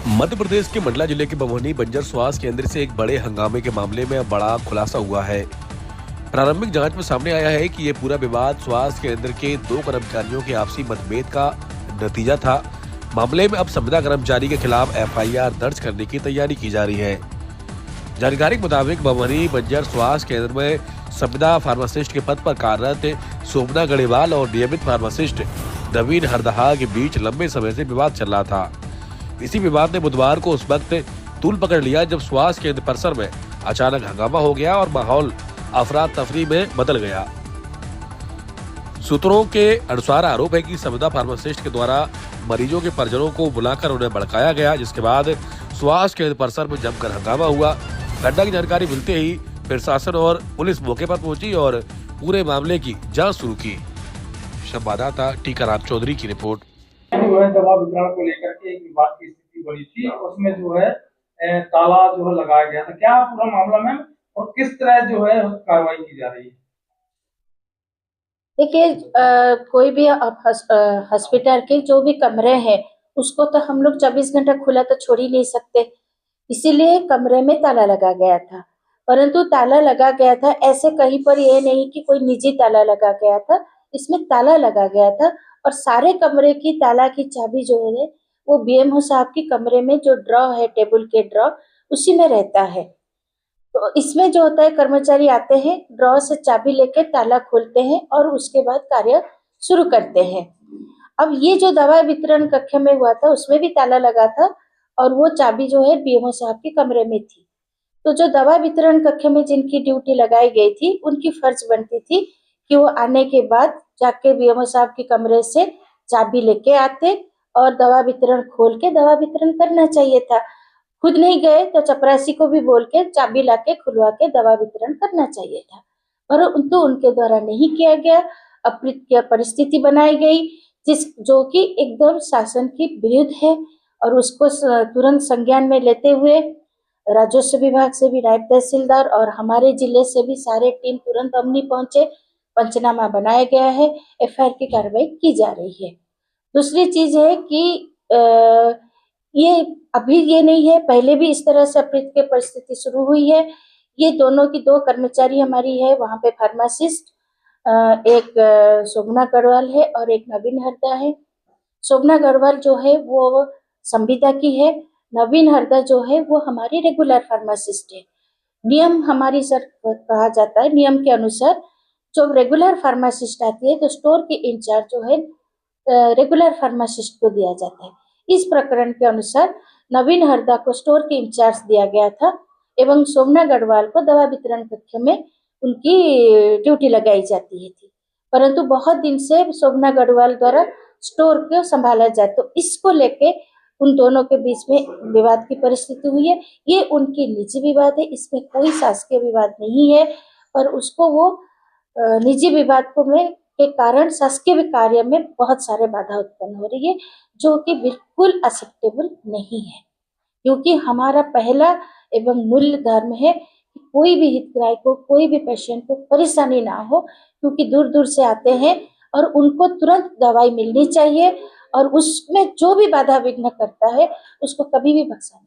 मध्य प्रदेश के मंडला जिले के बमोहनी बंजर स्वास्थ्य केंद्र से एक बड़े हंगामे के मामले में बड़ा खुलासा हुआ है। प्रारंभिक जांच में सामने आया है कि ये पूरा विवाद स्वास्थ्य केंद्र के 2 कर्मचारियों के आपसी मतभेद का नतीजा था। मामले में अब संविदा कर्मचारी के खिलाफ FIR दर्ज करने की तैयारी की जा रही है। जानकारी के मुताबिक बमोहनी बंजर स्वास्थ्य केंद्र में संविदा फार्मासिस्ट के पद पर कार्यरत सोमना गढ़ेवाल और नियमित फार्मासिस्ट नवीन हरदहा के बीच लंबे समय से विवाद चल रहा था। इसी विवाद ने बुधवार को उस वक्त तूल पकड़ लिया जब स्वास्थ्य केंद्र परिसर में अचानक हंगामा हो गया और माहौल अफरा तफरी में बदल गया। सूत्रों के अनुसार आरोप है कि संविदा फार्मासिस्ट के द्वारा मरीजों के परिजनों को बुलाकर उन्हें भड़काया गया, जिसके बाद स्वास्थ्य केंद्र परिसर में जमकर हंगामा हुआ। घटना की जानकारी मिलते ही प्रशासन और पुलिस मौके पर पहुंची और पूरे मामले की जांच शुरू की। संवाददाता टीकाराम चौधरी की रिपोर्ट। जो है दवा वितरण को लेकर के एक विवाद की स्थिति बनी थी और उसमें जो है ताला जो है लगाया गया था। क्या पूरा मामला मैम और किस तरह जो है कार्रवाई की जा रही है? देखिए, कोई भी हॉस्पिटल के जो भी कमरे हैं उसको तो हम लोग 24 घंटा खुला तो छोड़ ही नहीं सकते, इसीलिए कमरे में ताला लगा गया था। परंतु ताला लगा गया था ऐसे कहीं पर ये नहीं कि कोई निजी ताला लगा गया था, इसमें ताला लगा गया था और सारे कमरे की ताला की चाबी जो है वो BMO साहब की कमरे में जो ड्रॉ है, टेबल के ड्रॉ, उसी में रहता है। तो इसमें जो होता है, कर्मचारी आते हैं, ड्रॉ से चाबी लेके ताला खोलते हैं और उसके बाद कार्य शुरू करते हैं। अब ये जो दवा वितरण कक्ष में हुआ था उसमें भी ताला लगा था और वो चाबी जो है BMO साहब के कमरे में थी। तो जो दवा वितरण कक्ष में जिनकी ड्यूटी लगाई गई थी उनकी फर्ज बनती थी कि वो आने के बाद जाके BMO साहब के कमरे से चाबी लेके आते और दवा वितरण खोल के दवा वितरण करना चाहिए था। खुद नहीं गए तो चपरासी को भी बोल के चाबी लाके खुलवा के दवा वितरण करना चाहिए था, परंतु उनके द्वारा नहीं किया गया। अप्रीतिकर परिस्थिति बनाई गई जो कि एकदम शासन की विरुद्ध है और उसको तुरंत संज्ञान में लेते हुए राजस्व विभाग से भी नायब तहसीलदार और हमारे जिले से भी सारे टीम तुरंत अमनी पहुंचे, पंचनामा बनाया गया है, FIR की कार्रवाई की जा रही है। दूसरी चीज है कि ये अभी ये नहीं है, पहले भी इस तरह से अप्रीतिकर परिस्थिति शुरू हुई है। ये दोनों की 2 कर्मचारी हमारी है, वहाँ पे फार्मासिस्ट एक शोभना गढ़वाल है और एक नवीन हरदा है। शोभना गढ़वाल जो है वो संविदा की है, नवीन हरदा जो है वो हमारी रेगुलर फार्मासिस्ट है। नियम हमारी सर कहा जाता है, नियम के अनुसार जो रेगुलर फार्मासिस्ट आती है तो स्टोर की इंचार्ज जो है रेगुलर फार्मासिस्ट को दिया जाता है। इस प्रकरण के अनुसार नवीन हरदा को स्टोर के इंचार्ज दिया गया था एवं शोभना गढ़वाल को दवा वितरण कक्ष में उनकी ड्यूटी लगाई जाती है थी, परंतु बहुत दिन से शोभना गढ़वाल द्वारा स्टोर को संभाला जाए तो इसको लेके उन दोनों के बीच में विवाद की परिस्थिति हुई है। ये उनकी निजी विवाद है, इसमें कोई शासकीय विवाद नहीं है, पर उसको वो निजी विवाद को में के कारण शासकीय कार्य में बहुत सारे बाधा उत्पन्न हो रही है, जो कि बिल्कुल एक्सेप्टेबल नहीं है। क्योंकि हमारा पहला एवं मूल धर्म है कि कोई भी हितग्राही को, कोई भी पेशेंट को परेशानी ना हो, क्योंकि दूर दूर से आते हैं और उनको तुरंत दवाई मिलनी चाहिए और उसमें जो भी बाधा विघ्न करता है उसको कभी भी बख्शा नहीं।